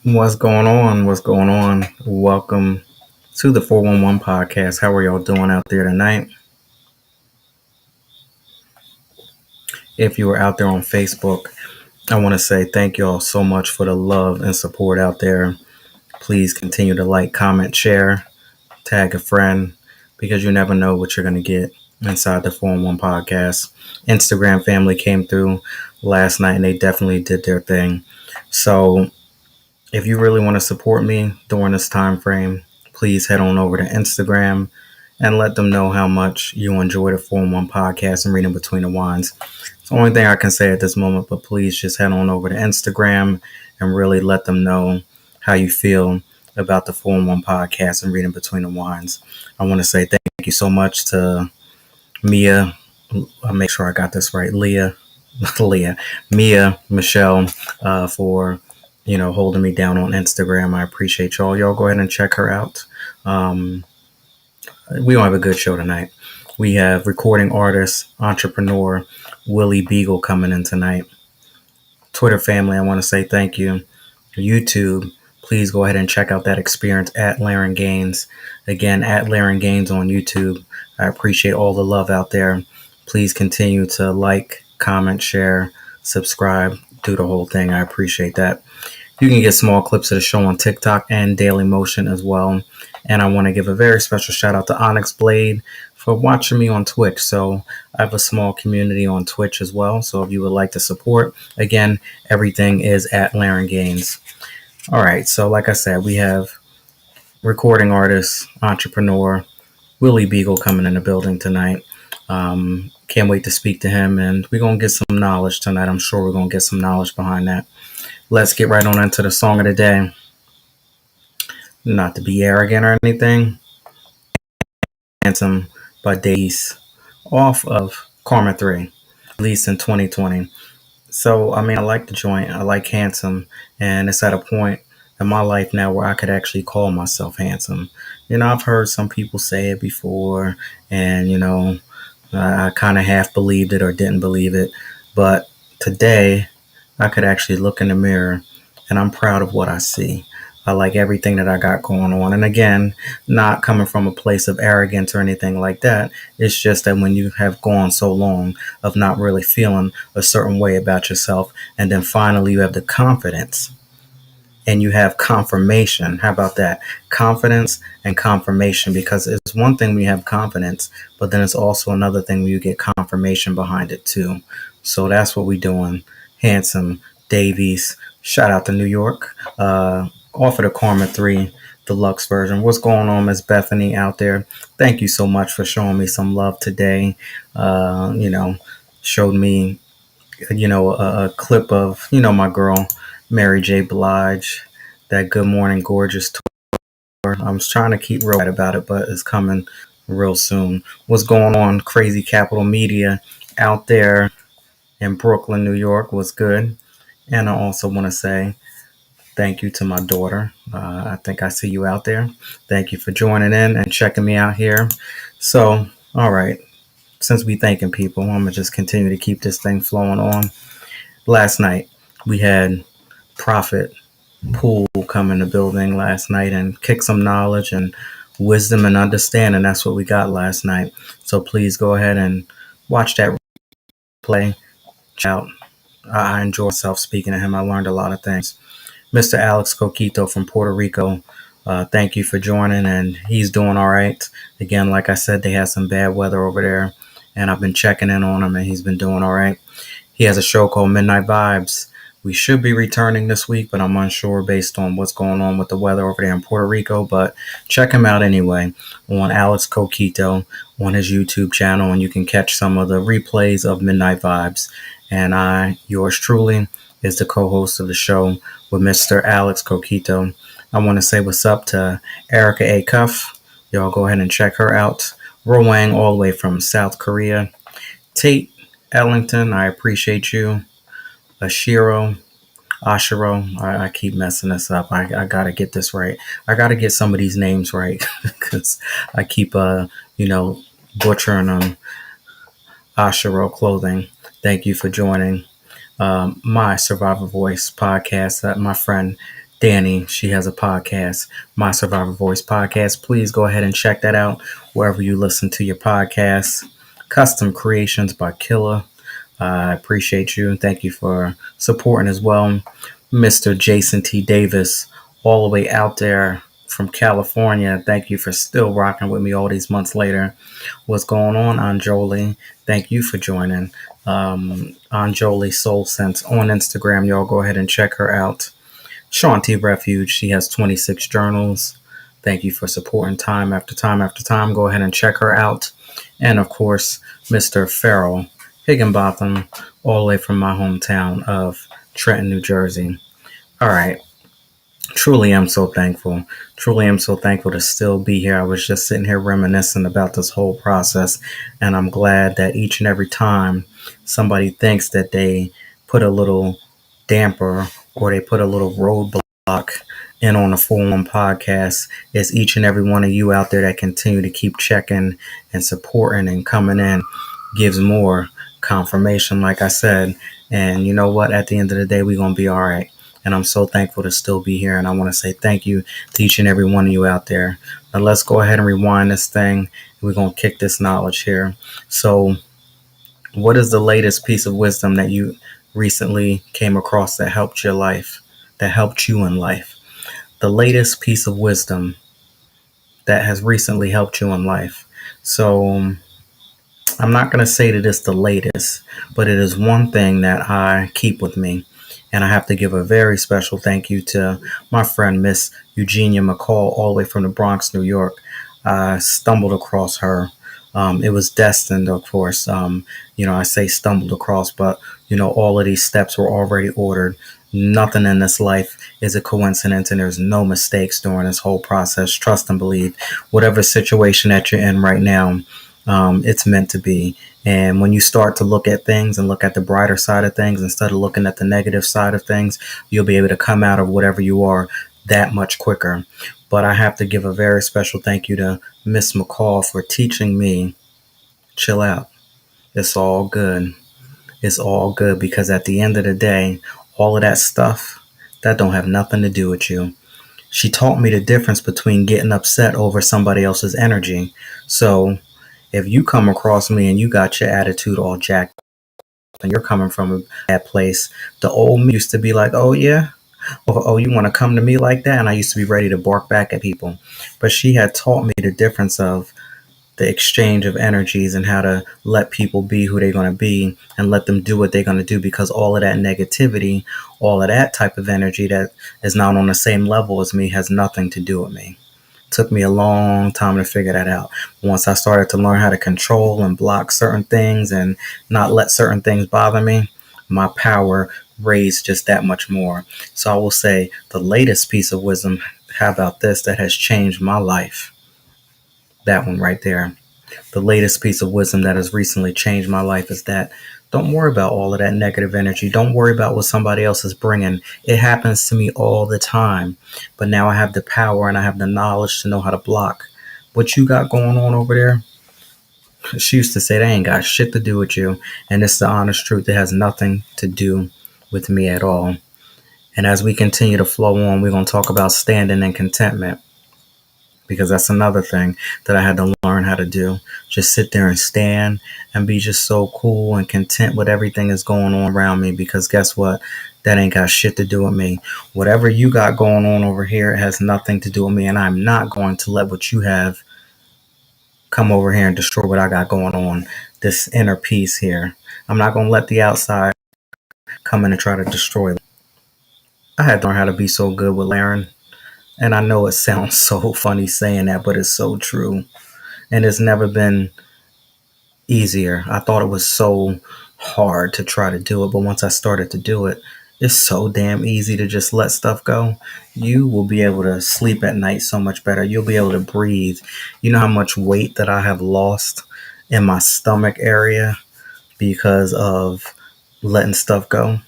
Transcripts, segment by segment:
What's going on? What's going on? Welcome to the 411 podcast. How are y'all doing out there tonight? If you are out there on Facebook, I want to say thank y'all so much for the love and support out there. Please continue to like, comment, share, tag a friend because you never know what you're going to get inside the 411 podcast. Instagram family came through last night and they definitely did their thing. So if you really want to support me during this time frame, please head on over to Instagram and let them know how much you enjoy the 411 podcast and reading between the lines. It's the only thing I can say at this moment, but please just head on over to Instagram and really let them know how you feel about the 411 podcast and reading between the lines. I want to say thank you so much to Mia. I'll make sure I got this right. Mia, Michelle, for holding me down on Instagram. I appreciate y'all. Y'all go ahead and check her out. Um, we don't have a good show tonight. We have recording artist, entrepreneur Willie Beagle coming in tonight. Twitter family, I want to say thank you. YouTube, please go ahead and check out that experience at Laren Gaines. Again, at Laren Gaines on YouTube. I appreciate all the love out there. Please continue to like, comment, share, subscribe, do the whole thing. I appreciate that. You can get small clips of the show on TikTok and Daily Motion as well. And I want to give a very special shout out to Onyx Blade for watching me on Twitch. So I have a small community on Twitch as well. So if you would like to support, again, everything is at Laren Gaines. All right. So like I said, we have recording artist, entrepreneur, Willie Beagle coming in the building tonight. Can't wait to speak to him, and we're going to get some knowledge tonight. I'm sure we're going to get some knowledge behind that. Let's get right on into the song of the day. Not to be arrogant or anything. Handsome by Days off of Karma 3, released in 2020. So, I mean, I like the joint. I like Handsome, and it's at a point in my life now where I could actually call myself handsome. I've heard some people say it before, and, I kind of half believed it or didn't believe it. But today, I could actually look in the mirror and I'm proud of what I see. I like everything that I got going on. And again, not coming from a place of arrogance or anything like that. It's just that when you have gone so long of not really feeling a certain way about yourself, and then finally you have the confidence and you have confirmation. How about that? Confidence and confirmation, because it's one thing when you have confidence, but then it's also another thing when you get confirmation behind it too. So that's what we're doing. Handsome Davies. Shout out to New York. Off of the Karma 3 deluxe version. What's going on, Miss Bethany out there? Thank you so much for showing me some love today. Showed me, a clip of, my girl, Mary J. Blige, that Good Morning Gorgeous tour. I'm trying to keep real about it, but it's coming real soon. What's going on, Crazy Capital Media out there in Brooklyn, New York? Was good. And I also want to say thank you to my daughter. I think I see you out there. Thank you for joining in and checking me out here. So, all right. Since we thanking people, I'm going to just continue to keep this thing flowing on. Last night, we had Prophet Pool come in the building last night and kick some knowledge and wisdom and understanding. That's what we got last night. So please go ahead and watch that play. Out. I enjoy myself speaking to him. I learned a lot of things. Mr. Alex Coquito from Puerto Rico, thank you for joining, and he's doing all right. Again, like I said, they had some bad weather over there, and I've been checking in on him, and he's been doing all right. He has a show called Midnight Vibes. We should be returning this week, but I'm unsure based on what's going on with the weather over there in Puerto Rico. But check him out anyway on Alex Coquito on his YouTube channel, and you can catch some of the replays of Midnight Vibes. And I, yours truly, is the co-host of the show with Mr. Alex Coquito. I want to say what's up to Erica A. Cuff. Y'all go ahead and check her out. Roang all the way from South Korea. Tate Ellington, I appreciate you. Ashiro, I keep messing this up. I got to get this right. I got to get some of these names right because I keep, butchering them. Ashiro Clothing, thank you for joining my Survivor Voice podcast. My friend Danny, she has a podcast, My Survivor Voice Podcast. Please go ahead and check that out wherever you listen to your podcasts. Custom Creations by Killa. I appreciate you. Thank you for supporting as well. Mr. Jason T. Davis, all the way out there from California. Thank you for still rocking with me all these months later. What's going on, Anjoli? Thank you for joining. Anjoli Soul Sense on Instagram. Y'all go ahead and check her out. Shanti Refuge, she has 26 journals. Thank you for supporting time after time after time. Go ahead and check her out. And of course, Mr. Farrell Higginbotham, all the way from my hometown of Trenton, New Jersey. All right. Truly am so thankful. Truly am so thankful to still be here. I was just sitting here reminiscing about this whole process, and I'm glad that each and every time somebody thinks that they put a little damper or they put a little roadblock in on the Full One podcast, it's each and every one of you out there that continue to keep checking and supporting and coming in gives more confirmation, like I said. And you know what? At the end of the day, we're going to be all right. And I'm so thankful to still be here. And I want to say thank you to each and every one of you out there. Now let's go ahead and rewind this thing. We're going to kick this knowledge here. So what is the latest piece of wisdom that you recently came across that helped your life, that helped you in life? The latest piece of wisdom that has recently helped you in life. So I'm not going to say that it's the latest, but it is one thing that I keep with me. And I have to give a very special thank you to my friend, Miss Eugenia McCall, all the way from the Bronx, New York. I stumbled across her. It was destined, of course. I say stumbled across, but, all of these steps were already ordered. Nothing in this life is a coincidence, and there's no mistakes during this whole process. Trust and believe. Whatever situation that you're in right now, it's meant to be. And when you start to look at things and look at the brighter side of things instead of looking at the negative side of things, you'll be able to come out of whatever you are that much quicker. But I have to give a very special thank you to Miss McCall for teaching me, chill out. It's all good. It's all good, because at the end of the day, all of that stuff, that don't have nothing to do with you. She taught me the difference between getting upset over somebody else's energy. So if you come across me and you got your attitude all jacked and you're coming from a bad place, the old me used to be like, oh yeah, oh, you want to come to me like that? And I used to be ready to bark back at people. But she had taught me the difference of the exchange of energies and how to let people be who they're going to be and let them do what they're going to do, because all of that negativity, all of that type of energy that is not on the same level as me has nothing to do with me. Took me a long time to figure that out. Once I started to learn how to control and block certain things and not let certain things bother me, my power raised just that much more. So I will say the latest piece of wisdom, how about this, that has changed my life? That one right there. The latest piece of wisdom that has recently changed my life is that don't worry about all of that negative energy. Don't worry about what somebody else is bringing. It happens to me all the time. But now I have the power and I have the knowledge to know how to block what you got going on over there. She used to say they ain't got shit to do with you. And it's the honest truth. It has nothing to do with me at all. And as we continue to flow on, we're going to talk about standing in contentment, because that's another thing that I had to learn how to do. Just sit there and stand and be just so cool and content with everything that's going on around me, because guess what? That ain't got shit to do with me. Whatever you got going on over here has nothing to do with me, and I'm not going to let what you have come over here and destroy what I got going on, this inner peace here. I'm not going to let the outside come in and try to destroy it. I had to learn how to be so good with Laren. And I know it sounds so funny saying that, but it's so true. And it's never been easier. I thought it was so hard to try to do it, but once I started to do it, it's so damn easy to just let stuff go. You will be able to sleep at night so much better. You'll be able to breathe. You know how much weight that I have lost in my stomach area because of letting stuff go?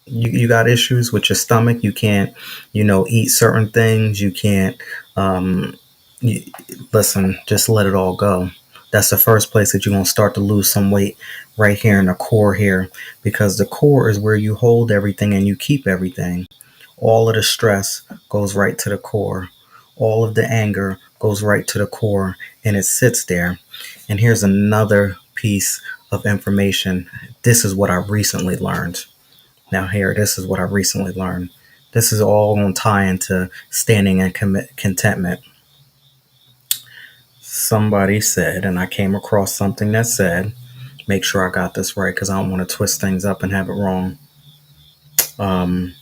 You got issues with your stomach. You can't, eat certain things. You can't, you, listen, just let it all go. That's the first place that you're going to start to lose some weight, right here in the core here, because the core is where you hold everything and you keep everything. All of the stress goes right to the core. All of the anger goes right to the core and it sits there. And here's another piece of information. This is what I recently learned. Now, here, this is what I recently learned. This is all going to tie into standing in contentment. Somebody said, and I came across something that said, make sure I got this right because I don't want to twist things up and have it wrong. Um,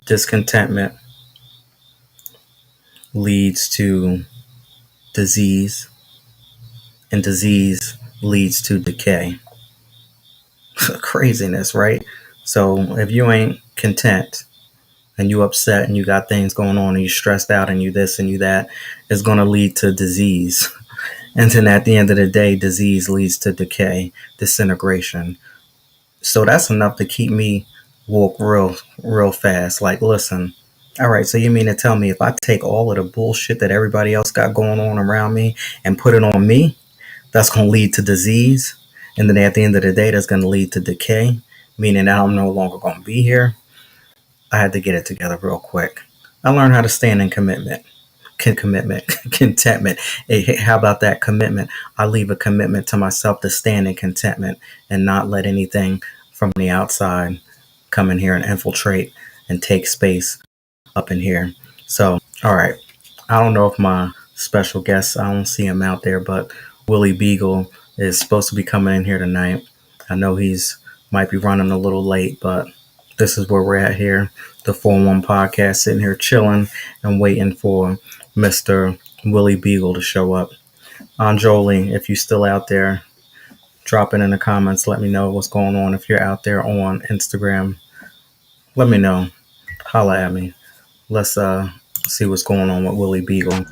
Discontentment leads to disease, and disease leads to decay. Craziness, right? So if you ain't content and you upset and you got things going on and you stressed out and you this and you that, it's going to lead to disease. And then at the end of the day, disease leads to decay, disintegration. So that's enough to keep me walk real fast. Like, listen, all right, so you mean to tell me if I take all of the bullshit that everybody else got going on around me and put it on me, that's going to lead to disease? And then at the end of the day, that's going to lead to decay, meaning that I'm no longer going to be here. I had to get it together real quick. I learned how to stand in commitment, contentment. Hey, how about that commitment? I leave a commitment to myself to stand in contentment and not let anything from the outside come in here and infiltrate and take space up in here. So, all right. I don't know if my special guest, I don't see him out there, but Willie Beagle is supposed to be coming in here tonight. I know he's might be running a little late, but this is where we're at here. The 4-1 podcast, sitting here chilling and waiting for Mr. Willie Beagle to show up. Jolie, if you're still out there, drop it in the comments. Let me know what's going on. If you're out there on Instagram, let me know. Holla at me. Let's see what's going on with Willie Beagle.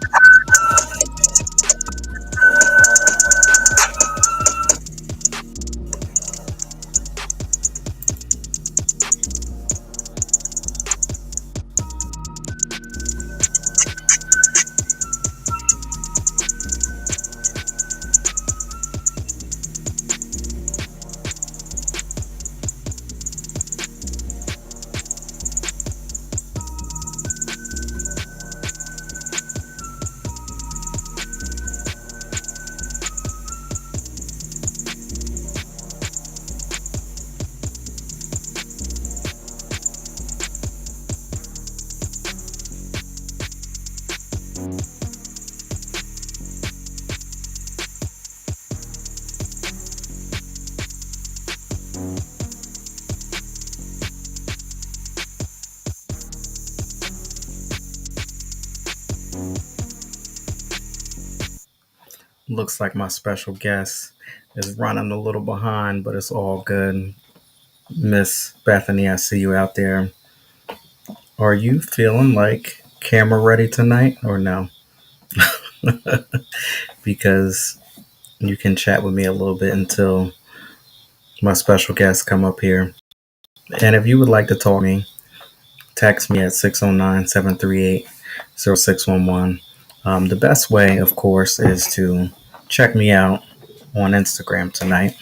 Looks like my special guest is running a little behind, but it's all good. Miss Bethany, I see you out there. Are you feeling like camera ready tonight or no? Because you can chat with me a little bit until my special guests come up here. And if you would like to talk to me, text me at 609-738-0611. The best way, of course, is to check me out on Instagram tonight.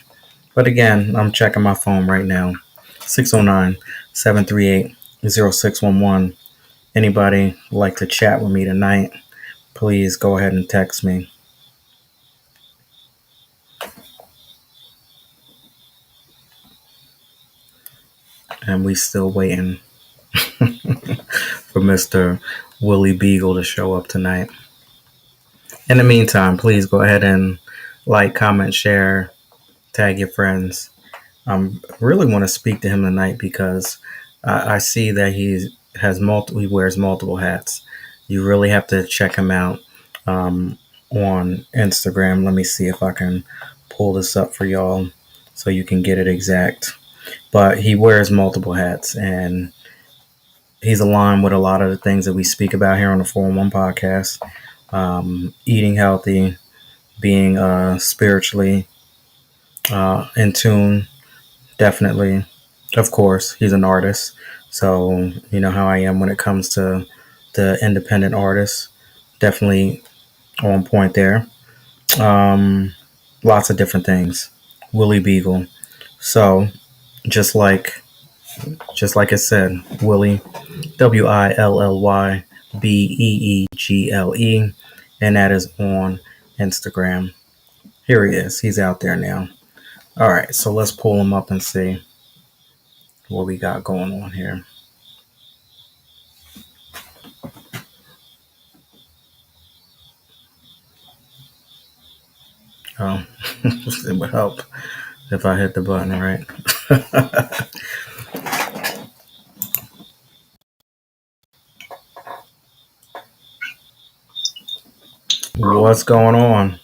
But again, I'm checking my phone right now. 609-738-0611. Anybody like to chat with me tonight, please go ahead and text me. And we still waiting for Mr. Willie Beagle to show up tonight. In the meantime, please go ahead and like, comment, share, tag your friends. I really want to speak to him tonight because I see that he wears multiple hats. You really have to check him out on Instagram. Let me see if I can pull this up for y'all so you can get it exact. But he wears multiple hats and he's aligned with a lot of the things that we speak about here on the 4-1 podcast. Eating healthy, being spiritually in tune, definitely. Of course, he's an artist. So, you know how I am when it comes to the independent artists. Definitely on point there. Um, Lots of different things. Willie Beagle. So, just like just like it said, Willie, WILLYBEEGLE, and that is on Instagram. Here he is. He's out there now. All right, so let's pull him up and see what we got going on here. Oh, it would help if I hit the button right. What's going on?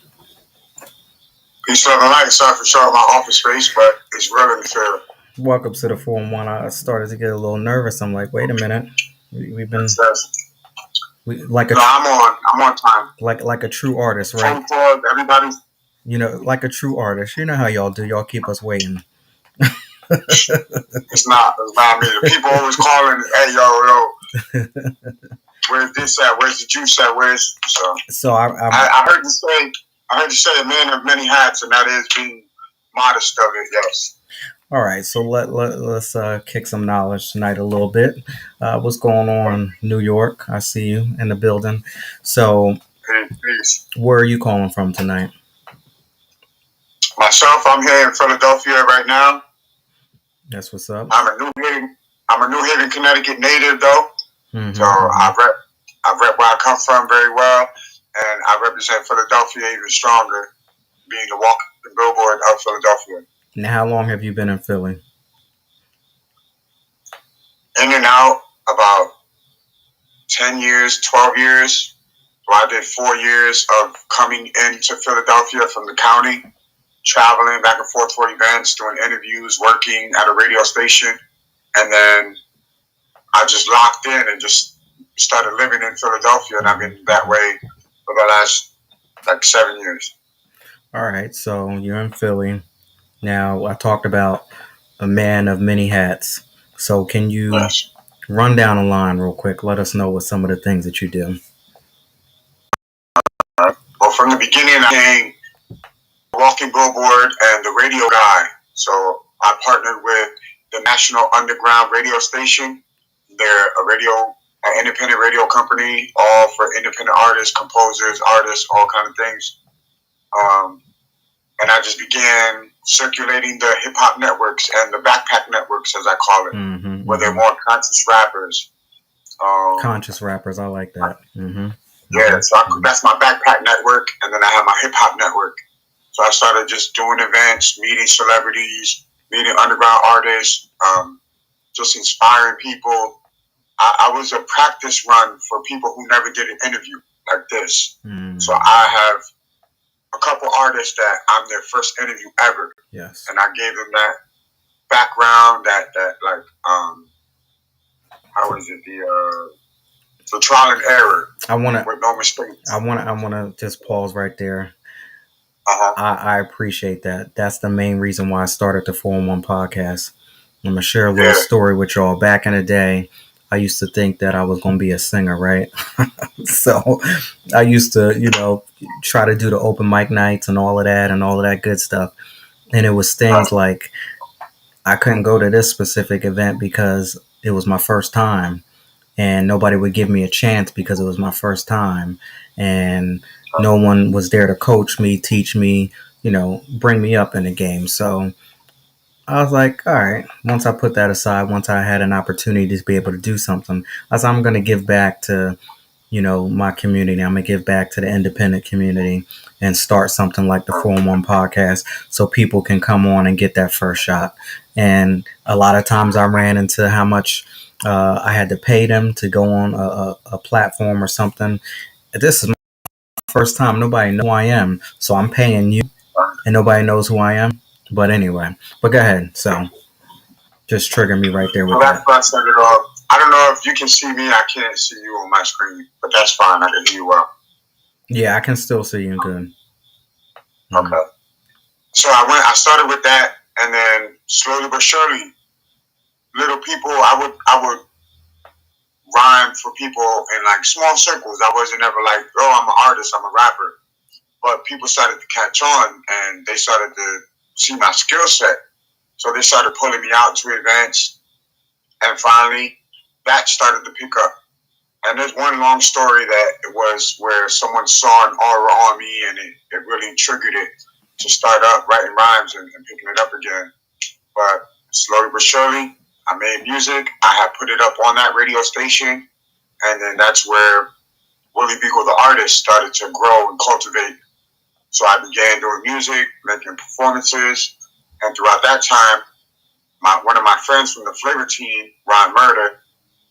Peace, love, and light. Sorry for showing my office space, but it's real in the field. Welcome to the 4-1. I started to get a little nervous. I'm like, wait a minute. We've been like a no, I'm on time. like a true artist, right? Phone calls, everybody. You know, like a true artist. You know how y'all do. Y'all keep us waiting. It's not me. The people always calling, hey, yo, where's this at? Where's the juice at? Where's so I heard you say a man of many hats, and that is being modest of it. Yes. All right, so let's kick some knowledge tonight a little bit. What's going on, New York? I see you in the building. So, Peace. Where are you calling from tonight? Myself, I'm here in Philadelphia right now. That's what's up. I'm a New Haven, Connecticut native, though. Mm-hmm, so I rep where I come from very well, and I represent Philadelphia even stronger, being the walking billboard of Philadelphia. Now, how long have you been in Philly? In and out about 10 years, 12 years. So I did 4 years of coming into Philadelphia from the county, traveling back and forth for events, doing interviews, working at a radio station, and then I just locked in and just started living in Philadelphia, and I've been that way for the last 7 years. All right, so you're in Philly. Now, I talked about a man of many hats. So can you run down a line real quick? Let us know what some of the things that you do. Well, from the beginning, I became a walking billboard and the radio guy. So I partnered with the National Underground radio station. They're an independent radio company, all for independent artists, composers, all kind of things. And I just began circulating the hip hop networks and the backpack networks, as I call it, where they're more conscious rappers. Conscious rappers, I like that. Yeah, so that's my backpack network, and then I have my hip hop network. So I started just doing events, meeting celebrities, meeting underground artists, just inspiring people. I was a practice run for people who never did an interview like this. So I have a couple artists that I'm their first interview ever. Yes. And I gave them that background, that how is it, the trial and error. With no mistakes. I wanna just pause right there. Uh-huh. I appreciate that. That's the main reason why I started the 4-1 podcast. I'm gonna share a little story with y'all. Back in the day, I used to think that I was gonna be a singer, right? So I used to, try to do the open mic nights and all of that good stuff. And it was things like I couldn't go to this specific event because it was my first time, and nobody would give me a chance because it was my first time, and no one was there to coach me, teach me, bring me up in the game. So I was like, all right, once I put that aside, once I had an opportunity to be able to do something, I said, I'm going to give back to, my community. I'm going to give back to the independent community and start something like the 4-1 podcast so people can come on and get that first shot. And a lot of times I ran into how much I had to pay them to go on a platform or something. This is my first time. Nobody knows who I am. So I'm paying you and nobody knows who I am. But anyway, go ahead. So just trigger me right there with that. I don't know if you can see me. I can't see you on my screen, but that's fine. I can hear you well. Yeah, I can still see you good. Okay. So I started with that, and then slowly but surely, little people, I would rhyme for people in small circles. I wasn't ever like, oh, I'm an artist, I'm a rapper. But people started to catch on, and they started to see my skill set. So they started pulling me out to events, And finally, that started to pick up. And there's one long story that it was where someone saw an aura on me, and it really triggered it to start up writing rhymes and picking it up again. But slowly but surely, I made music. I had put it up on that radio station, and then that's where Willie Beagle, the artist, started to grow and cultivate. So I began doing music, making performances, and throughout that time, one of my friends from the flavor team, Ron Murder,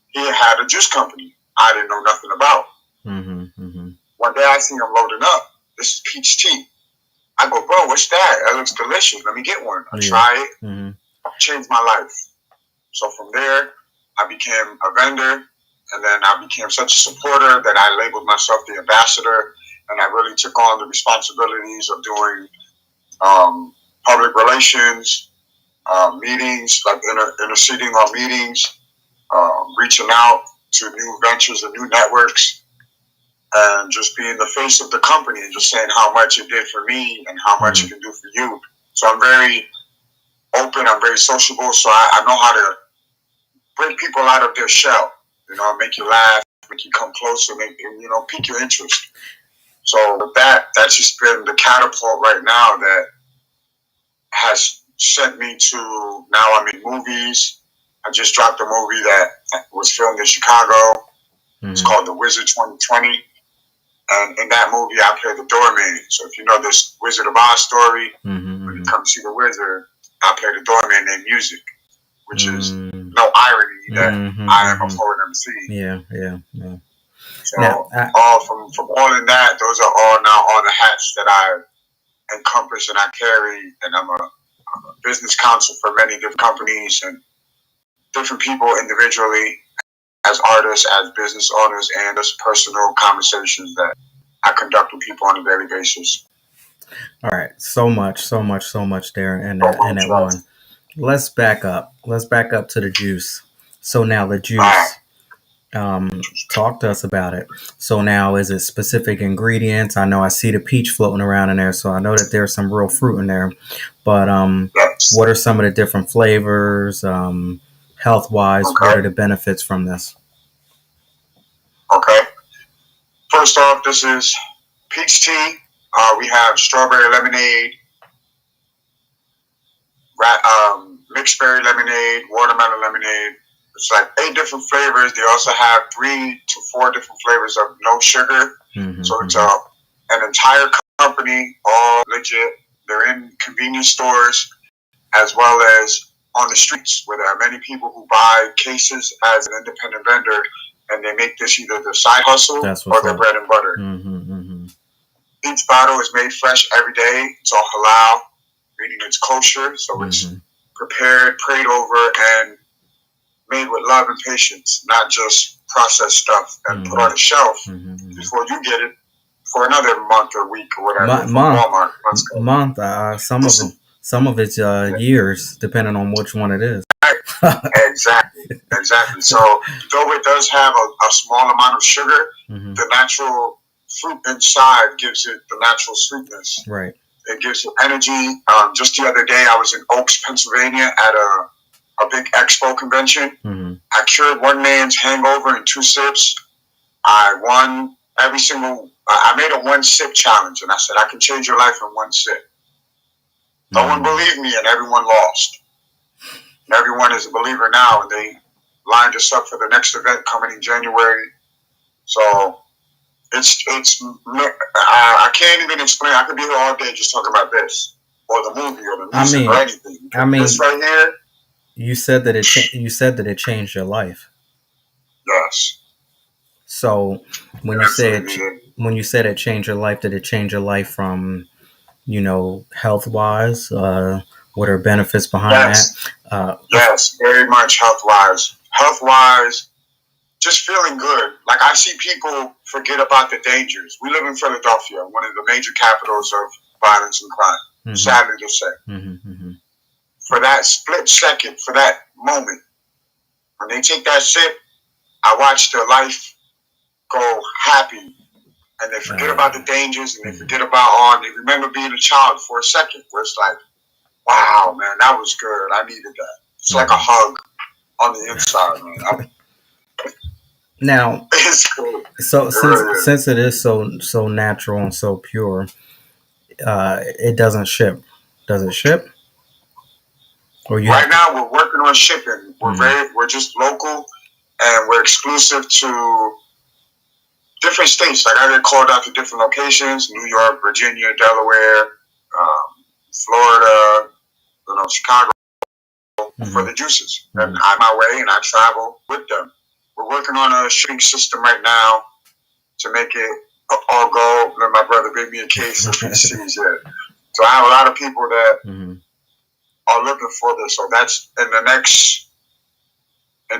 he had a juice company I didn't know nothing about. One day I see him loading up. This is peach tea. I go, bro, what's that? That looks delicious. Let me get one. I try it. Changed my life. So from there, I became a vendor, and then I became such a supporter that I labeled myself the ambassador, and I really took on the responsibilities of doing public relations, meetings, like interceding on meetings, reaching out to new ventures and new networks, and just being the face of the company and just saying how much it did for me and how much it can do for you. So I'm very open, I'm very sociable, so I know how to break people out of their shell, make you laugh, make you come closer, pique your interest. So with that's just been the catapult right now that has sent me to, now I'm in movies. I just dropped a movie that was filmed in Chicago. It's called The Wizard 2020. And in that movie, I play the doorman. So if you know this Wizard of Oz story, when you come see the wizard, I play the doorman named Music, which is no irony that I am a poet MC. Yeah. So all from all in that, those are all now all the hats that I encompass and I carry. And I'm a business counsel for many different companies and different people individually, as artists, as business owners, and as personal conversations that I conduct with people on a daily basis. All right, so much there, and that one. Let's back up. Let's back up to the juice. So now the juice. Talk to us about it. So now, is it specific ingredients? I know I see the peach floating around in there, so I know that there's some real fruit in there. But what are some of the different flavors? Health wise, what are the benefits from this? Okay. First off, this is peach tea. We have strawberry lemonade, mixed berry lemonade, watermelon lemonade. It's like 8 different flavors. They also have 3 to 4 different flavors of no sugar. So it's an entire company, all legit. They're in convenience stores as well as on the streets, where there are many people who buy cases as an independent vendor, and they make this either their side hustle or their bread and butter. Each bottle is made fresh every day. It's all halal, meaning it's kosher. So it's prepared, prayed over, and made with love and patience, not just processed stuff and put on a shelf before you get it for another month or week or whatever. Walmart. Some of it's years, depending on which one it is. Exactly. So though it does have a small amount of sugar, the natural fruit inside gives it the natural sweetness. Right. It gives you energy. Just the other day, I was in Oaks, Pennsylvania at a big expo convention. I cured one man's hangover in 2 sips. I won I made a 1-sip challenge, and I said, I can change your life in 1 sip. No one believed me, and everyone lost. And everyone is a believer now, and they lined us up for the next event coming in January. So it's I can't even explain. I could be here all day just talking about this, or the movie, or the music, or anything. This right here. You said that it changed your life. Yes. So when you said it changed your life, did it change your life from, health wise? What are benefits behind that? Yes, very much health wise. Health wise, just feeling good. Like, I see people forget about the dangers. We live in Philadelphia, one of the major capitals of violence and crime. Sadly to say. For that split second, for that moment, when they take that sip, I watch their life go happy, and they forget about the dangers, and they forget about they remember being a child for a second, where it's like, wow, man, that was good. I needed that. It's like a hug. on the inside, man. Now, It's cool. so It really is. since it is so natural and so pure, it doesn't ship. Does it ship? Or you Right have to? now, we're working on shipping. We're just local, and we're exclusive to different states. Like I get called out to different locations: New York, Virginia, Delaware, Florida, Chicago, for the juices. And I'm my way, and I travel with them. We're working on a shipping system right now to make it all go. Let my brother bring me a case of PCs yet. So I have a lot of people that are looking for this. So that's in the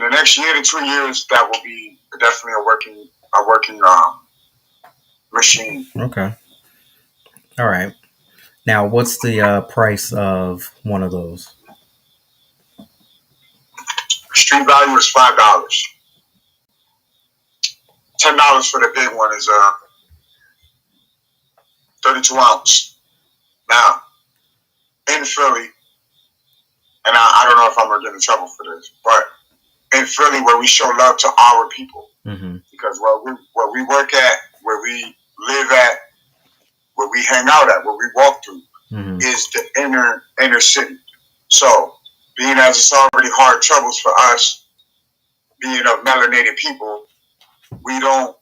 next year to 2 years. That will be definitely a working machine. Okay. All right. Now, what's the price of one of those? Street value is $5. $10 for the big one is 32 ounce. Now in Philly, and I don't know if I'm gonna get in trouble for this, but in Philly, where we show love to our people, because where we work at, where we live at, where we hang out at, where we walk through, is the inner city. So, being as it's already hard troubles for us, being of melanated people, we don't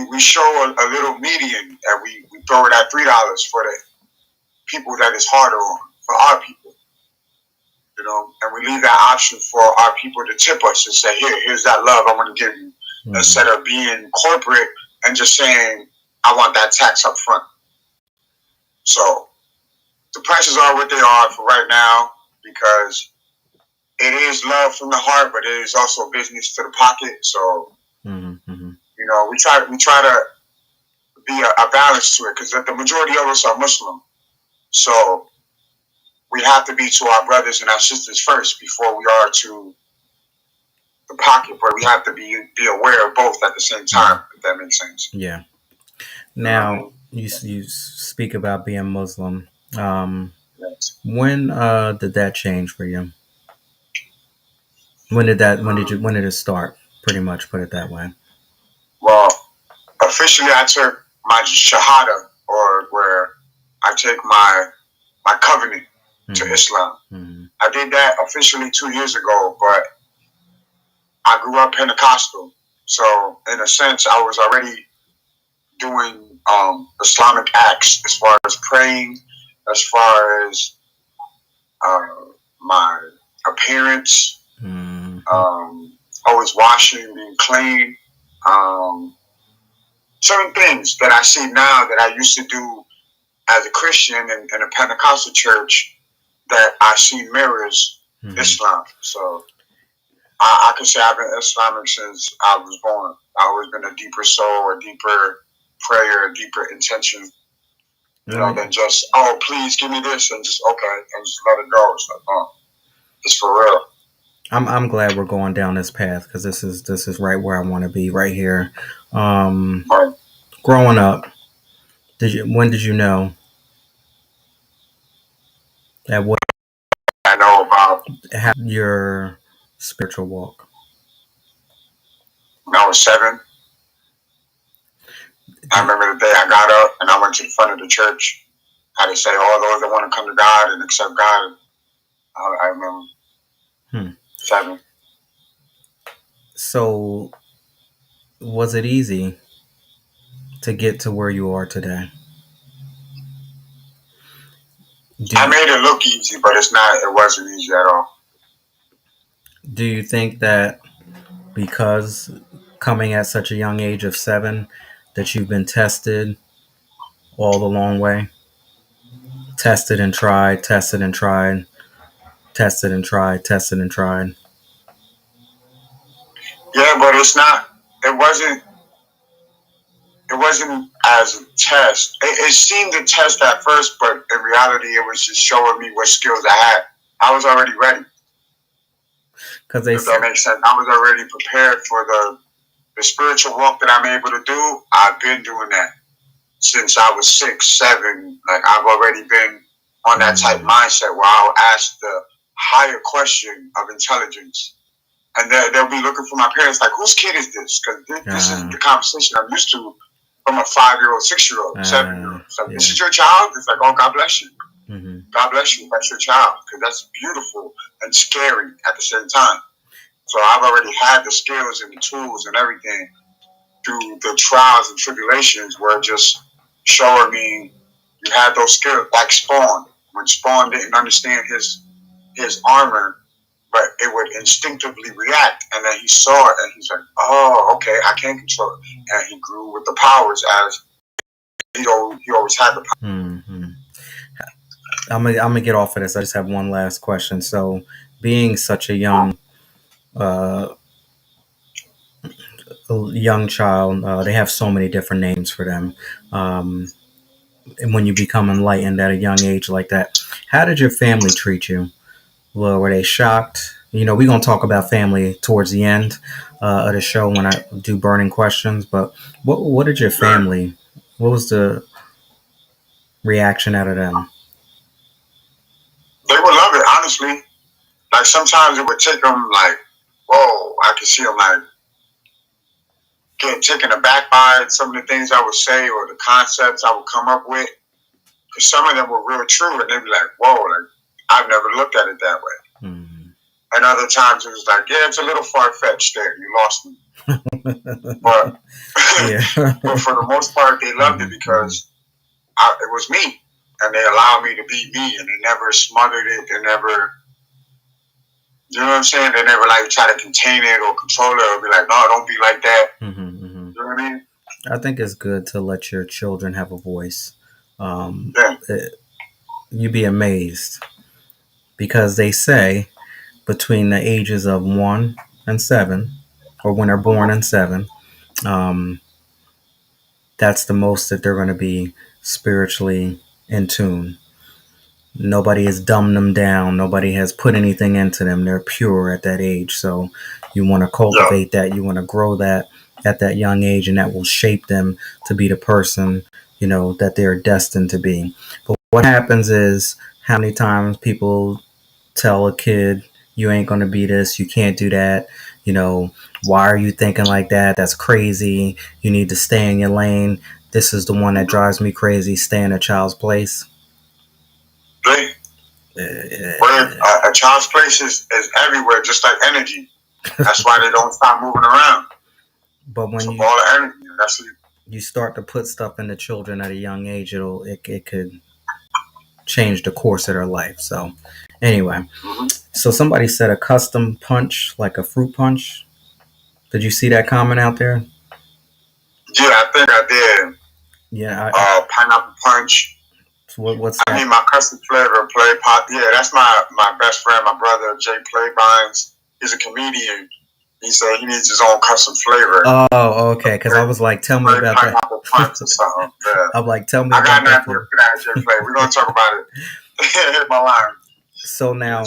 we show a little median, and we throw it at $3 for the people that is harder on, for our people. And we leave that option for our people to tip us and say, here's that love I want to give you, instead of being corporate and just saying, I want that tax up front. So the prices are what they are for right now, because it is love from the heart, but it is also business to the pocket. So we try to be a balance to it, because the majority of us are Muslim. So we have to be to our brothers and our sisters first before we are to the pocket, but we have to be aware of both at the same time, if that makes sense. Yeah. Now, you speak about being Muslim. Yes. When did that change for you? When did it start? Pretty much, put it that way. Well, officially, I took my shahada, or where I take my covenant to Islam. I did that officially 2 years ago, but I grew up Pentecostal, so in a sense, I was already doing Islamic acts, as far as praying, as far as my appearance, always washing, being clean. Certain things that I see now that I used to do as a Christian in a Pentecostal church, that I see mirrors Islam. So I could say I've been Islamic since I was born. I've always been a deeper soul, a deeper prayer, a deeper intention, than just, oh, please give me this, and just, okay, and just let it go. It's like, oh, it's for real. I'm glad we're going down this path, because this is right where I want to be, right here. Growing up, when did you know? At what? I know about Your spiritual walk. when I was 7. I remember the day I got up and I went to the front of the church. How they say, all those that want to come to God and accept God. I remember 7. So, was it easy to get to where you are today? I made it look easy, but it's not. It wasn't easy at all. Do you think that because coming at such a young age of 7, that you've been tested all the long way? Tested and tried, tested and tried, tested and tried, tested and tried. Yeah, but it's not. It wasn't. It wasn't as a test. It seemed a test at first, but in reality, it was just showing me what skills I had. I was already ready. Because if that makes sense, I was already prepared for the spiritual walk that I'm able to do. I've been doing that since I was 6, 7. Like, I've already been on that type mindset where I'll ask the higher question of intelligence. And they'll be looking for my parents like, whose kid is this? Because this is the conversation I'm used to from a 5-year-old, 6-year-old, 7-year-old. So this is your child? It's like, oh, God bless you. God bless you. That's your child. Because that's beautiful and scary at the same time. So I've already had the skills and the tools and everything through the trials and tribulations where just showing me you had those skills like Spawn. When Spawn didn't understand his armor, but it would instinctively react, and then he saw it, and he's like, "Oh, okay, I can control it," and he grew with the powers as he always had the power. I'm gonna get off of this. I just have one last question. So, being such uh, a young child, they have so many different names for them. Um, and when you become enlightened at a young age like that, how did your family treat you? Well, were they shocked? You know, we're gonna talk about family towards the end of the show when I do burning questions. But what did your family? What was the reaction out of them? They would love it, honestly. Like sometimes it would take them like, whoa, I could see them like getting taken aback by some of the things I would say or the concepts I would come up with. Because some of them were real true, and they'd be like, whoa, like I've never looked at it that way. And other times it was like, yeah, it's a little far fetched there. You lost me. but, but for the most part, they loved it because it was me. And they allowed me to be me. And they never smothered it. They never, you know what I'm saying? They never like try to contain it or control it or be like, no, don't be like that. You know what I mean? I think it's good to let your children have a voice. You'd be amazed because they say between the ages of 1 and 7, or when they're born and 7, um, that's the most that they're going to be spiritually in tune. Nobody has dumbed them down. Nobody has put anything into them. They're pure at that age. So you want to cultivate that. You want to grow that at that young age, and that will shape them to be the person, that they're destined to be. But what happens is, how many times people tell a kid, you ain't going to be this, you can't do that, why are you thinking like that? That's crazy. You need to stay in your lane. This is the one that drives me crazy. Stay in a child's place. Where a child's place is everywhere, just like energy. That's why they don't stop moving around. But when you start to put stuff into children at a young age, it could change the course of their life. So anyway, so somebody said a custom punch, like a fruit punch. Did you see that comment out there? Yeah, I think I did. Yeah, pineapple punch. What's that? I mean, my custom flavor play pot. Yeah, that's my best friend, my brother Jay Playvines. He's a comedian. He said he needs his own custom flavor. Oh, okay. Because I was like, tell me about that. Pineapple punch or something. Yeah. I'm like, tell me about that. I got nothing for that, Jay Play. We're gonna talk about it. Hit my line. So now,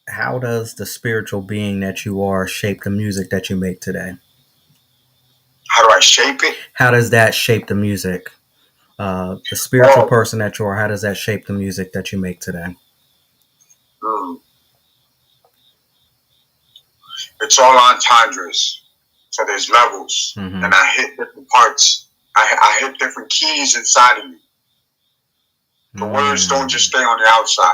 how does the spiritual being that you are shape the music that you make today? How do I shape it? How does that shape the music? The spiritual person that you are, how does that shape the music that you make today? It's all entendres. So there's levels. And I hit different parts. I hit different keys inside of you. The words don't just stay on the outside.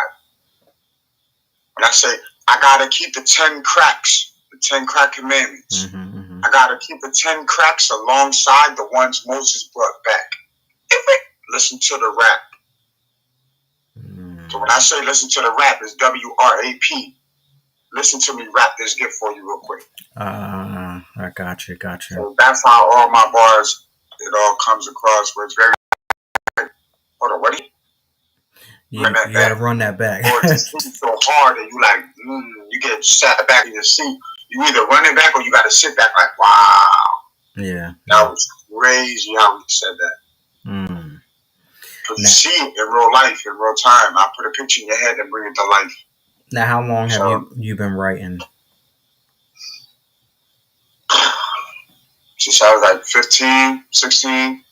When I say, I got to keep the 10 cracks, the 10 crack commandments. I got to keep the 10 cracks alongside the ones Moses brought back. Listen to the rap. So when I say listen to the rap, it's WRAP. Listen to me rap this gift for you real quick. I got you. So that's how all my bars, it all comes across where it's very, hold on, what? You gotta run that back. Or it's so hard that you like, you get sat back in your seat. You either run it back or you gotta sit back like, wow. Yeah. That was crazy how we said that. Because you see it in real life, in real time. I put a picture in your head and bring it to life. Now, how long have you been writing? Since I was like 15, 16.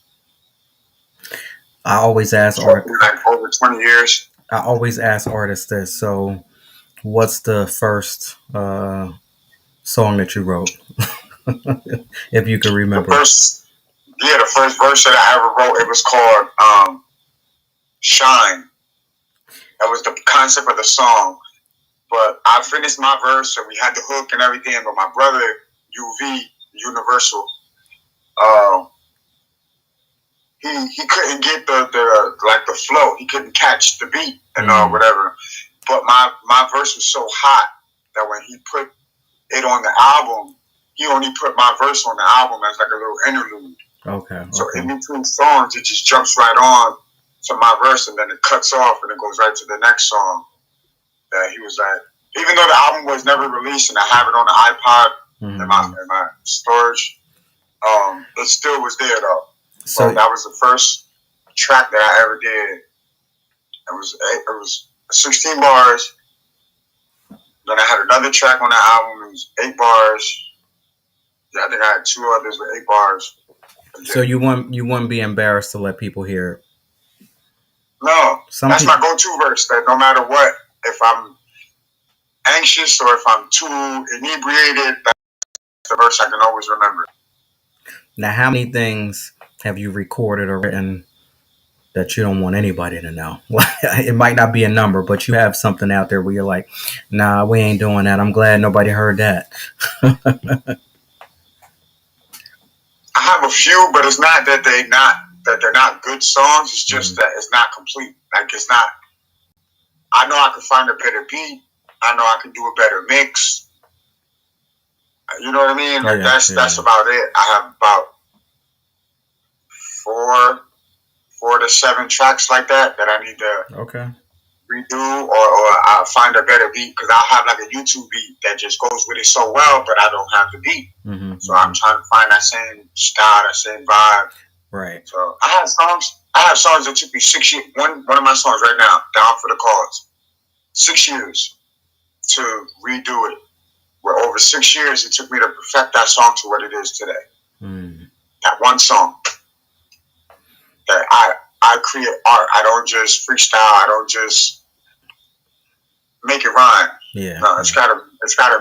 I always ask like over 20 years. I always ask artists this. So What's the first song that you wrote, if you can The remember? first, yeah, the first verse that I ever wrote, it was called "Shine." That was the concept of the song. But I finished my verse, and we had the hook and everything. But my brother, UV, Universal, uh, he couldn't get the like the flow. He couldn't catch the beat and whatever. But my verse was so hot that when he put it on the album, he only put my verse on the album as like a little interlude. Okay. So in between songs, it just jumps right on to my verse, and then it cuts off, and it goes right to the next song. That he was like, even though the album was never released, and I have it on the iPod in my storage, it still was there though. So that was the first track that I ever did. It was 16 bars. Then I had another track on the album. It was 8 bars. Yeah, I think I had two others with 8 bars. So you wouldn't be embarrassed to let people hear it? No, that's my go-to verse. That no matter what, if I'm anxious or if I'm too inebriated, that's the verse I can always remember. Now, how many things have you recorded or written that you don't want anybody to know? It might not be a number, but you have something out there where you're like, nah, we ain't doing that. I'm glad nobody heard that. I have a few, but it's not that they're not good songs. It's just that it's not complete. Like it's not. I know I can find a better beat. I know I can do a better mix. You know what I mean? Like that's about it. I have about four to seven tracks like that I need to redo, or I'll find a better beat because I'll have like a YouTube beat that just goes with it so well, but I don't have the beat. So I'm trying to find that same style, that same vibe. Right. So I have songs that took me 6 years. One of my songs right now, Down for the Cause, 6 years to redo it. Where over 6 years it took me to perfect that song to what it is today. That one song. That I create art. I don't just freestyle. I don't just make it rhyme. Yeah. No, it's gotta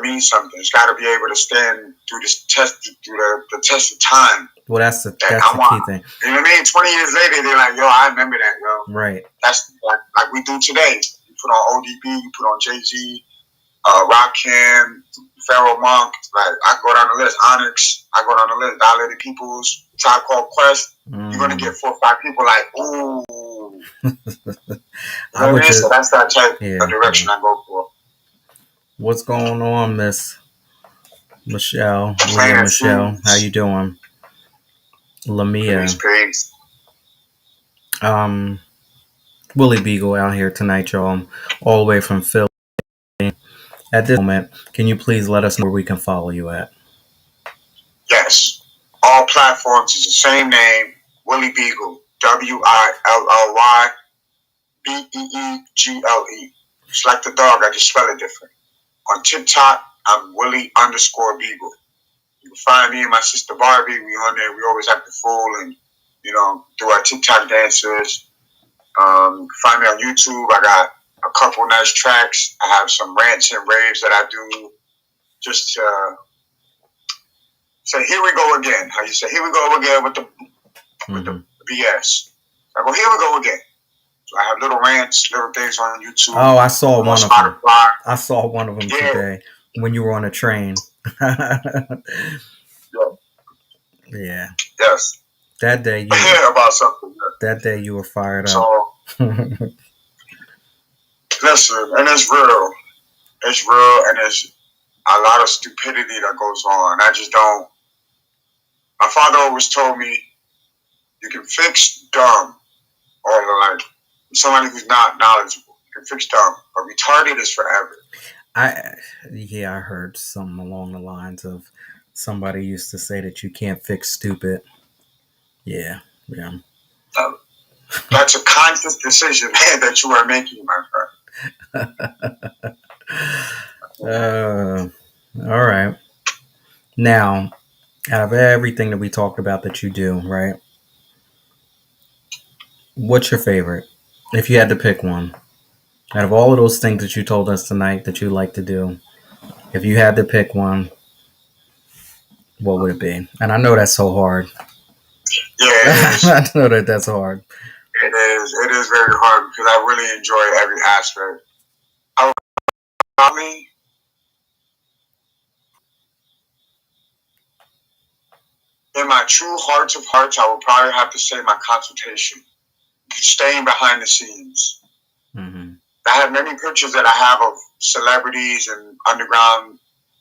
mean something. It's gotta be able to stand through this test, through the test of time. Well, that's the key thing. You know what I mean? 20 years later, they're like, yo, I remember that, yo. Right. That's like we do today. You put on ODB, you put on Jay-Z, Rakim, Pharaoh Monk. Like I go down the list, Onyx. I go down the list, Dilated Peoples, Tribe Called Quest. You're gonna get 4 or 5 people like, ooh. So that's that type of direction I go for. What's going on, Miss Michelle? Michelle, how you doing? Lamia. Peace. Willie Beagle out here tonight, y'all. All the way from Philly. At this moment, can you please let us know where we can follow you at? Yes. All platforms is the same name, Willie Beagle. WILLYBEEGLE. It's like the dog, I just spell it different. On TikTok, I'm Willie_Beagle. You can find me and my sister Barbie. We on there. We always act the fool and, do our TikTok dances. You can find me on YouTube. I got a couple nice tracks. I have some rants and raves that I do just to say, here we go again. How you say, here we go again with the BS. I go, here we go again. So I have little rants, little things on YouTube. Oh, I saw one of them. I saw one of them today when you were on a train. Yeah. Yes. That day you about something. That day you were fired up. So listen, and it's real. It's real, and it's a lot of stupidity that goes on. I just don't. My father always told me, you can fix dumb, or like somebody who's not knowledgeable. You can fix dumb, but retarded is forever. I heard something along the lines of somebody used to say that you can't fix stupid. Yeah. That's a conscious decision that you are making, my friend. All right. Now, out of everything that we talked about that you do, right? What's your favorite? If you had to pick one. Out of all of those things that you told us tonight that you like to do, if you had to pick one, what would it be? And I know that's so hard. Yeah, it is. I know that that's hard. It is. It is very hard because I really enjoy every aspect. I mean, in my true hearts of hearts, I would probably have to say my consultation, staying behind the scenes. Mm-hmm. I have many pictures that I have of celebrities and underground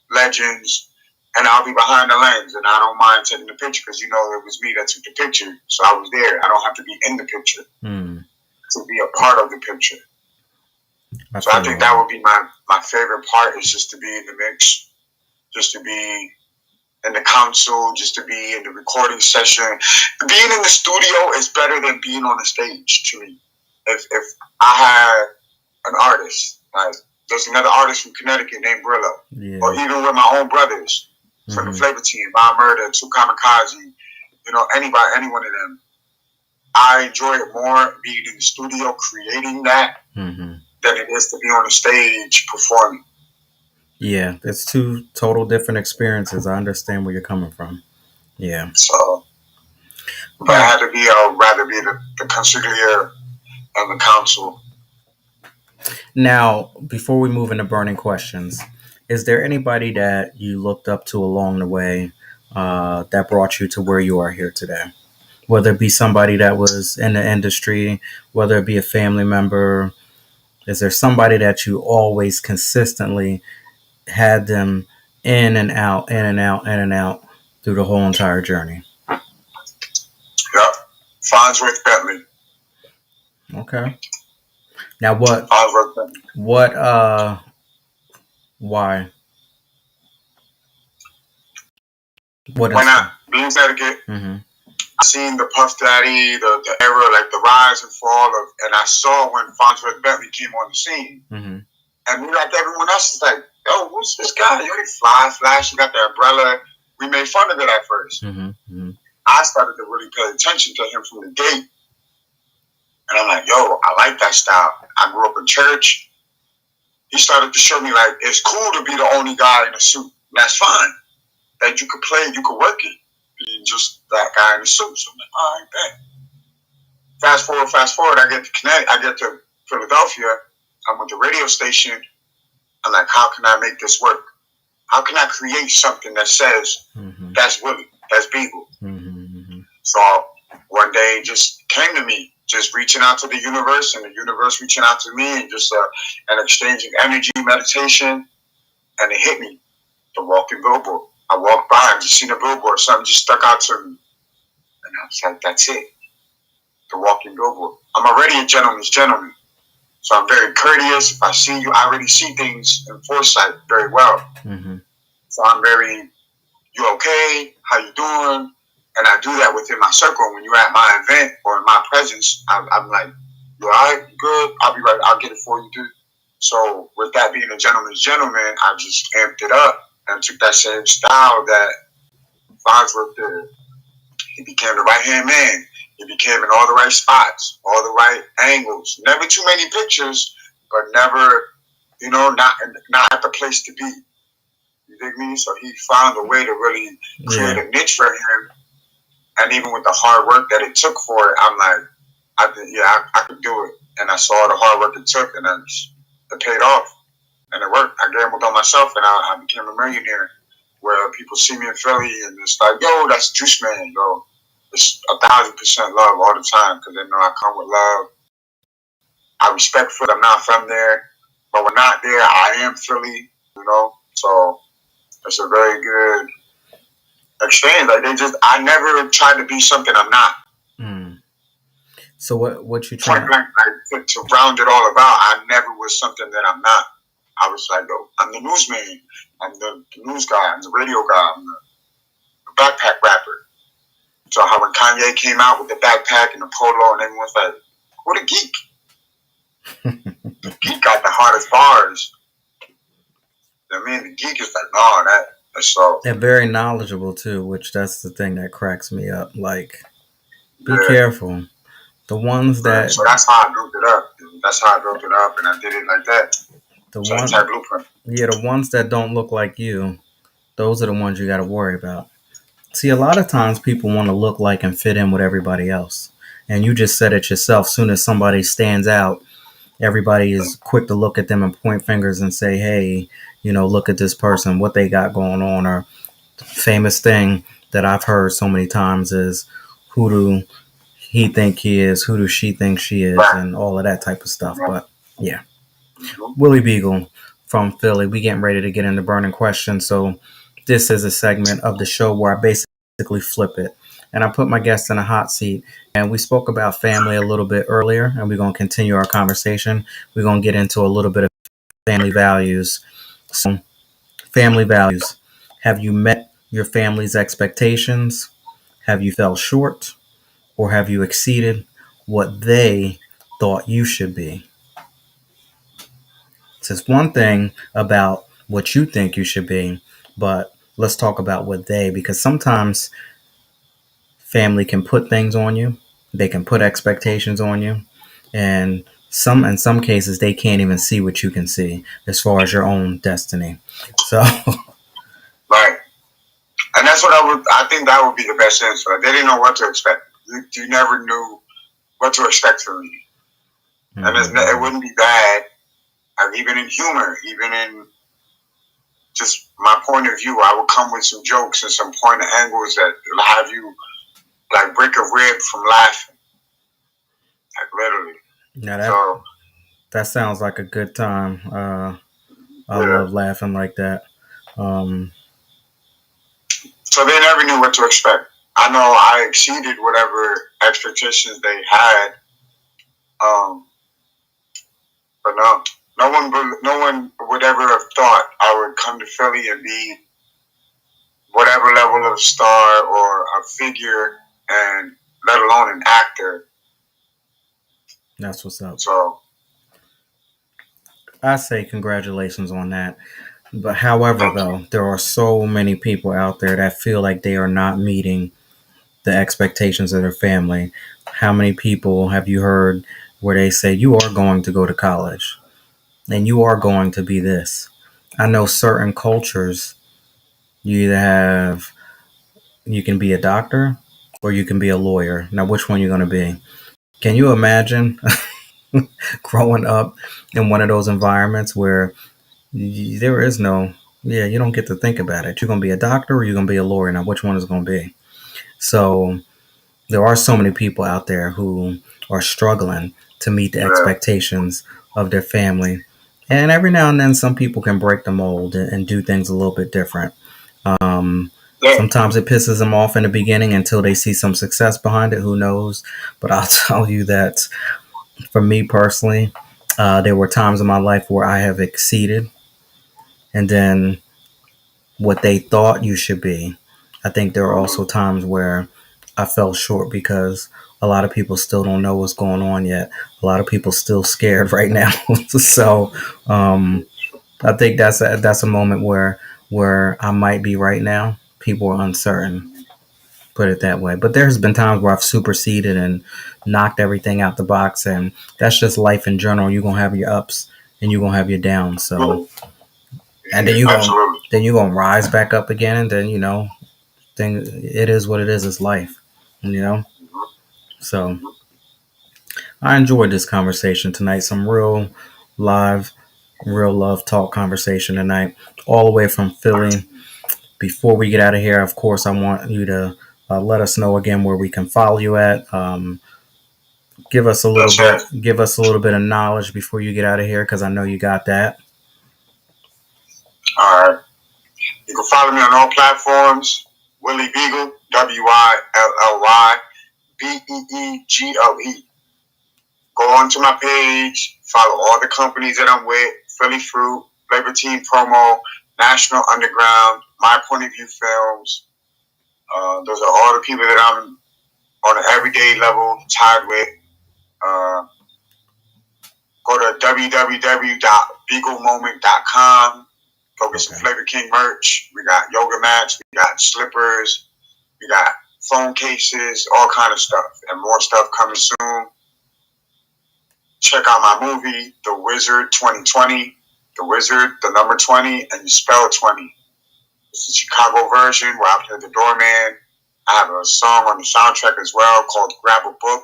legends, and I'll be behind the lens, and I don't mind taking the picture because it was me that took the picture, so I was there. I don't have to be in the picture to be a part of the picture. So I think that would be my favorite part is just to be in the mix, just to be in the council, just to be in the recording session. Being in the studio is better than being on the stage to me. If I had an artist, like there's another artist from Connecticut named Brillo, or even with my own brothers from the Flavor Team, Bob Murder, Two Kamikaze, anybody, any one of them. I enjoy it more being in the studio creating that than it is to be on the stage performing. Yeah, it's two total different experiences. I understand where you're coming from. Yeah. So, but I had to be, I'd rather be the consigliere and the council. Now, before we move into burning questions, is there anybody that you looked up to along the way that brought you to where you are here today? Whether it be somebody that was in the industry, whether it be a family member, is there somebody that you always consistently had them in and out, in and out, in and out through the whole entire journey? Yep. Farnsworth Bentley. Okay. Now what? Farnsworth Bentley. Why? What? When I being Connecticut, I seen the Puff Daddy, the era, like the rise and fall of, and I saw when Farnsworth Bentley came on the scene, and we like everyone else is like, yo, who's this guy? Yo, he flash, you got the umbrella. We made fun of it at first. I started to really pay attention to him from the gate. And I'm like, yo, I like that style. I grew up in church. He started to show me, like, it's cool to be the only guy in a suit. That's fine. That you could play, you could work it. Being just that guy in a suit. So I'm like, all right, bet. Fast forward, I get to Connecticut, I get to Philadelphia. I'm with the radio station. I'm like, how can I make this work? How can I create something that says, that's Willie, that's Beagle? So one day it just came to me, just reaching out to the universe and the universe reaching out to me and just an exchange of energy, meditation, and it hit me, the walking billboard. I walked by and just seen a billboard, something just stuck out to me. And I was like, that's it, the walking billboard. I'm already a gentleman's gentleman. So I'm very courteous. If I see you, I already see things in foresight very well. So I'm very, you okay? How you doing? And I do that within my circle. When you're at my event or in my presence, I'm like, you all right? You good? I'll be right. I'll get it for you, dude. So with that being a gentleman's gentleman, I just amped it up and took that same style that Farnsworth did. He became the right-hand man. He became in all the right spots, all the right angles. Never too many pictures, but never, not at the place to be. You dig me? So he found a way to really create a niche for him. And even with the hard work that it took for it, I'm like, I could do it. And I saw the hard work it took, and it paid off. And it worked. I gambled on myself, and I became a millionaire. Where people see me in Philly, and it's like, yo, that's Juice Man, yo. It's 1,000% love all the time, because they know I come with love. I respect Philly. I'm not from there. But when not there, I am Philly, So it's a very good exchange. Like I never tried to be something I'm not. So what you trying to round it all about? I never was something that I'm not. I was like, yo, I'm the newsman. I'm the news guy. I'm the radio guy. I'm the backpack rapper. So how when Kanye came out with the backpack and the polo, and everyone's like, what a geek. The geek got the hardest bars. The geek is like, no, that's so. They're very knowledgeable too, which that's the thing that cracks me up. Like, be careful. The ones that So that's how I built it up. That's how I built it up, and I did it like that. the So the type one blueprint. yeah, the ones that don't look like you, those are the ones you got to worry about. See, a lot of times people want to look like and fit in with everybody else. And you just said it yourself. Soon as somebody stands out, everybody is quick to look at them and point fingers and say, hey, look at this person, what they got going on. Or famous thing that I've heard so many times is, who do he think he is? Who does she think she is? Right. And all of that type of stuff. Mm-hmm. But yeah, Mm-hmm. Willie Beagle from Philly. We getting ready to get into burning questions. So this is a segment of the show where I basically flip it. And I put my guests in a hot seat. And we spoke about family a little bit earlier, and we're going to continue our conversation. We're going to get into a little bit of family values. So, family values. Have you met your family's expectations? Have you fell short? Or have you exceeded what they thought you should be? So it's one thing about what you think you should be, but let's talk about what they, because sometimes family can put things on you, they can put expectations on you, and in some cases they can't even see what you can see as far as your own destiny. So Right. And that's what I think that would be the best answer. They didn't know what to expect. You never knew what to expect from me. And it wouldn't be bad, even in humor, even in just my point of view. I would come with some jokes and some point of angles that will have you like break a rib from laughing, like literally. now So that sounds like a good time. I yeah. love laughing like that. Um, So they never knew what to expect. I know I exceeded whatever expectations they had. Um, but no one would ever have thought I would come to Philly and be whatever level of star or a figure, and let alone an actor. that's what's up. So I say congratulations on that. But however, thank you. though, there are so many people out there that feel like they are not meeting the expectations of their family. How many people have you heard where they say, you are going to go to college and you are going to be this? I know certain cultures, you either have, you can be a doctor or you can be a lawyer. Now, which one are you going to be? Can you imagine growing up in one of those environments where there is no, yeah, you don't get to think about it. You're going to be a doctor or you're going to be a lawyer. Now, which one is it going to be? So there are so many people out there who are struggling to meet the Yeah. expectations of their family. And every now and then, some people can break the mold and do things a little bit different. Yeah. Sometimes it pisses them off in the beginning until they see some success behind it. Who knows? But I'll tell you that for me personally, there were times in my life where I have exceeded, and then what they thought you should be. I think there are also times where I fell short because a lot of people still don't know what's going on yet. A lot of people still scared right now. So I think that's a moment where I might be right now. People are uncertain, put it that way. But there's been times where I've superseded and knocked everything out the box, and that's just life in general. You're gonna have your ups and you're gonna have your downs. So and then Absolutely. you're gonna rise back up again, and then thing it is what it is. It's life, you know. So I enjoyed this conversation tonight. Some live, real love talk conversation tonight, all the way from Philly. Before we get out of here, of course, I want you to let us know again where we can follow you at. That's it. Give us a little bit of knowledge before you get out of here, because I know you got that. All right. You can follow me on all platforms. Willie Beagle, WILLY Beegle. Go onto my page. Follow all the companies that I'm with. Philly Fruit, Labor Team Promo, National Underground, My Point of View Films. Those are all the people that I'm on an everyday level tied with. Go to www.beaglemoment.com. Go get some Flavor King merch. We got yoga mats. We got slippers. We got phone cases. All kind of stuff. And more stuff coming soon. check out my movie, The Wizard 2020. The Wizard, the number 20, and you spell 20. It's the Chicago version where I play the doorman. I have a song on the soundtrack as well called Grab a Book,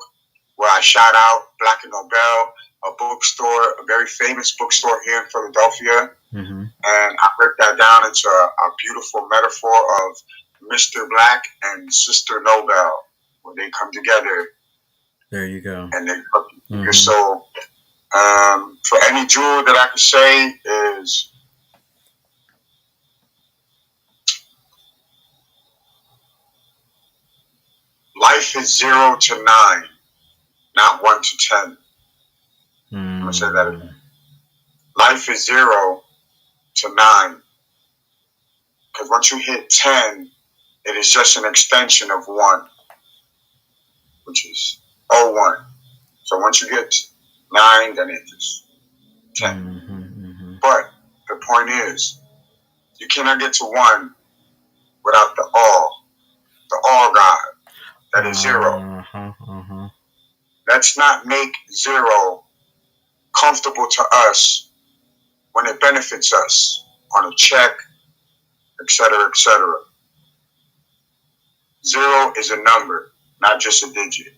where I shout out Black and Nobel, a bookstore, a very famous bookstore here in Philadelphia. Mm-hmm. And I break that down into a beautiful metaphor of Mr. Black and Sister Nobel, where they come together. There you go. And they mm-hmm. So for any jewel that I could say is life is 0 to 9, not 1 to 10. I'm going to say that again. Life is 0 to 9. Because once you hit 10, it is just an extension of 1, which is 01. So once you get 9, then it is 10. Mm-hmm, mm-hmm. But the point is, you cannot get to 1 without the all God. That is 0. Let's not make 0 comfortable to us when it benefits us on a check, etc., etc. 0 is a number, not just a digit.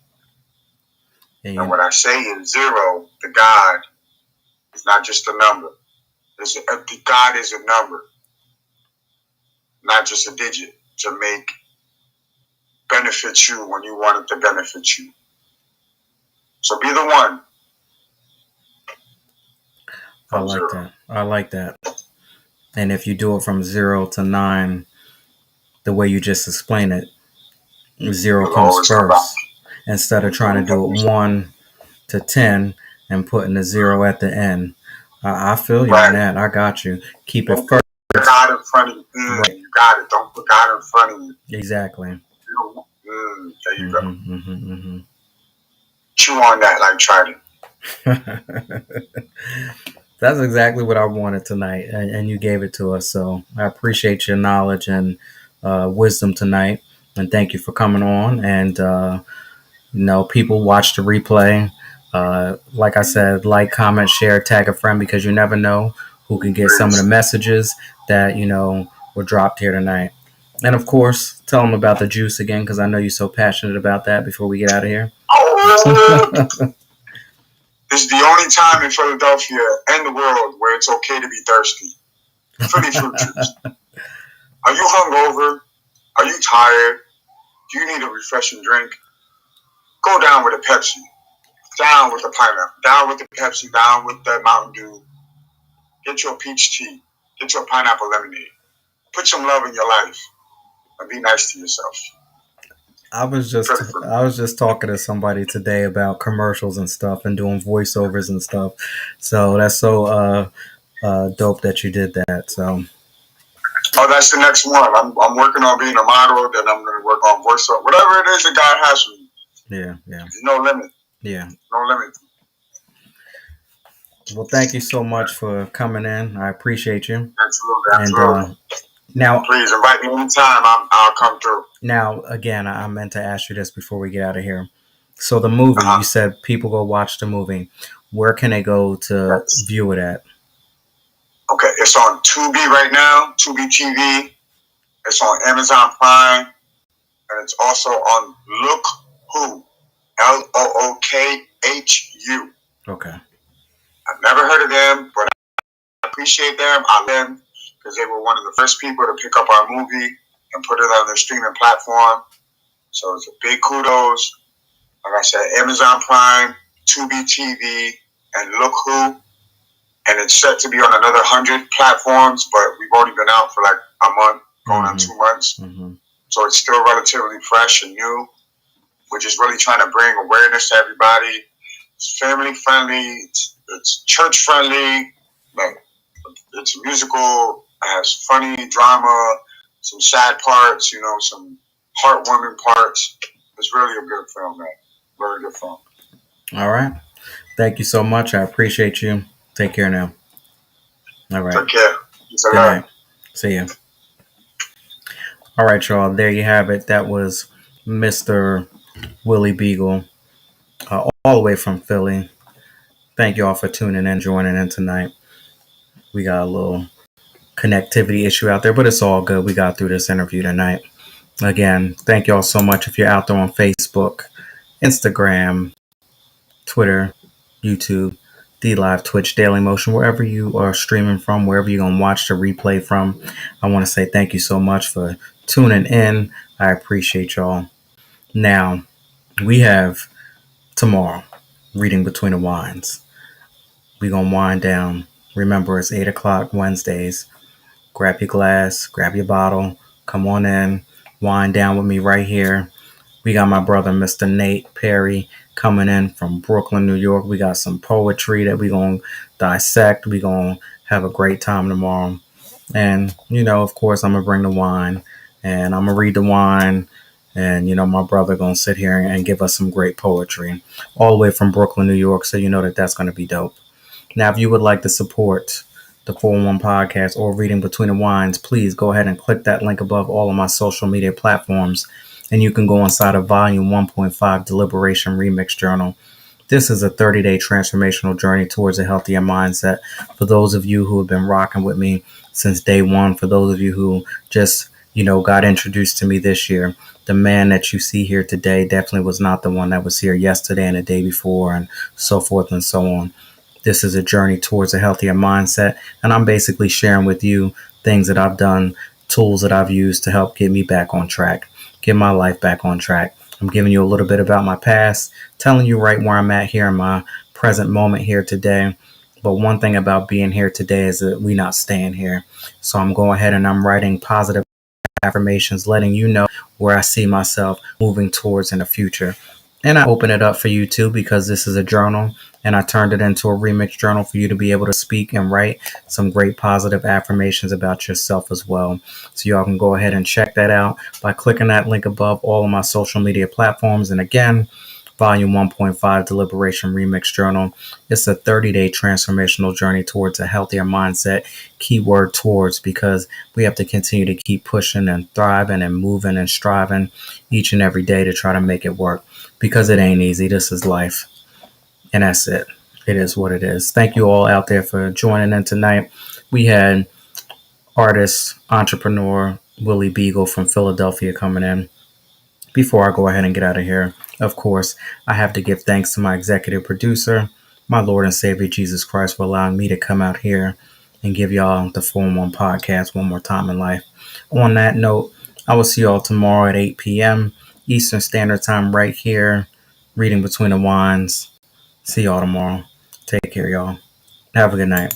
And what I say is 0, the God, is not just a number. The God is a number, not just a digit, to make benefit you when you want it to benefit you. So be the one. I like 0. That. I like that. And if you do it from 0 to 9, the way you just explained it, 0 comes first. Instead of trying to do it 1 to 10 and putting the 0 at the end. I feel you on that. I got you. Keep it first. Put God in front of you. Right. You got it. Don't put God in front of you. Exactly. There you go. Mm-hmm. Chew on that like Trident. That's exactly what I wanted tonight, and you gave it to us. So I appreciate your knowledge and wisdom tonight, and thank you for coming on. And people watch the replay. Like I said, like, comment, share, tag a friend, because you never know who can get some of the messages that were dropped here tonight. And of course, tell them about the juice again, because I know you're so passionate about that. Before we get out of here. This is the only time in Philadelphia and the world where it's okay to be thirsty. Philly fruit juice. Are you hungover? Are you tired? Do you need a refreshing drink? Go down with a Pepsi. Down with the pineapple. Down with the Pepsi. Down with the Mountain Dew. Get your peach tea. Get your pineapple lemonade. Put some love in your life. And be nice to yourself. I was just talking to somebody today about commercials and stuff and doing voiceovers and stuff. So that's so dope that you did that. So. Oh, that's the next one. I'm working on being a model. Then I'm going to work on voiceover. Whatever it is that God has for me. Yeah. There's no limit. Yeah. No limit. Well, thank you so much for coming in. I appreciate you. Absolutely. And now, please invite me anytime. I'll come through. Now, again, I meant to ask you this before we get out of here. So the movie, you said people go watch the movie. Where can they go to view it at? Okay, it's on Tubi right now, Tubi TV. It's on Amazon Prime. And it's also on Look Who, LOOKHU. Okay. I've never heard of them, but I appreciate them. I love them because they were one of the first people to pick up our movie and put it on their streaming platform. So it's a big kudos. Like I said, Amazon Prime, Tubi TV, and Look Who. And it's set to be on another 100 platforms, but we've only been out for like a month, going on 2 months. Mm-hmm. So it's still relatively fresh and new. We're just really trying to bring awareness to everybody. It's family friendly. It's church friendly. It's musical. It has funny drama, some sad parts, some heartwarming parts. It's really a good film, man. Very good film. All right. Thank you so much. I appreciate you. Take care now. All right. Take care. Good night. See you. All right, y'all. There you have it. That was Mr. Willie Beagle, all the way from Philly. Thank you all for tuning in, joining in tonight. We got a little connectivity issue out there, but it's all good. We got through this interview tonight. Again, thank you all so much. If you're out there on Facebook, Instagram, Twitter, YouTube, D Live, Twitch, Daily Motion, wherever you are streaming from, wherever you're going to watch the replay from, I want to say thank you so much for tuning in. I appreciate y'all. Now, we have tomorrow, Reading Between the Wines. We're going to wind down. Remember, it's 8 o'clock Wednesdays. Grab your glass, grab your bottle, come on in, wind down with me right here. We got my brother, Mr. Nate Perry, coming in from Brooklyn, New York. We got some poetry that we're going to dissect. We're going to have a great time tomorrow. And, of course, I'm going to bring the wine and I'm going to read the wine. And, my brother going to sit here and give us some great poetry all the way from Brooklyn, New York. So you know that that's going to be dope. Now, if you would like to support the 411 podcast or Reading Between the Wines, please go ahead and click that link above all of my social media platforms. And you can go inside of Volume 1.5 Deliberation Remix Journal. This is a 30-day transformational journey towards a healthier mindset. For those of you who have been rocking with me since day one, for those of you who just, got introduced to me this year, the man that you see here today definitely was not the one that was here yesterday and the day before and so forth and so on. This is a journey towards a healthier mindset, and I'm basically sharing with you things that I've done, tools that I've used to help get me back on track, get my life back on track. I'm giving you a little bit about my past, telling you right where I'm at here in my present moment here today. But one thing about being here today is that we're not staying here. So I'm going ahead and I'm writing positive affirmations, letting you know where I see myself moving towards in the future. And I open it up for you too because this is a journal and I turned it into a remix journal for you to be able to speak and write some great positive affirmations about yourself as well. So y'all can go ahead and check that out by clicking that link above all of my social media platforms. And again, Volume 1.5 Deliberation Remix Journal. It's a 30-day transformational journey towards a healthier mindset. Keyword towards, because we have to continue to keep pushing and thriving and moving and striving each and every day to try to make it work. Because it ain't easy. This is life. And that's it. It is what it is. Thank you all out there for joining in tonight. We had artist, entrepreneur Willie Beagle from Philadelphia coming in. Before I go ahead and get out of here, of course, I have to give thanks to my executive producer, my Lord and Savior Jesus Christ, for allowing me to come out here and give y'all the 411 podcast one more time in life. On that note, I will see y'all tomorrow at 8 p.m. Eastern Standard Time right here, Reading Between the Wines. See y'all tomorrow. Take care, y'all. Have a good night.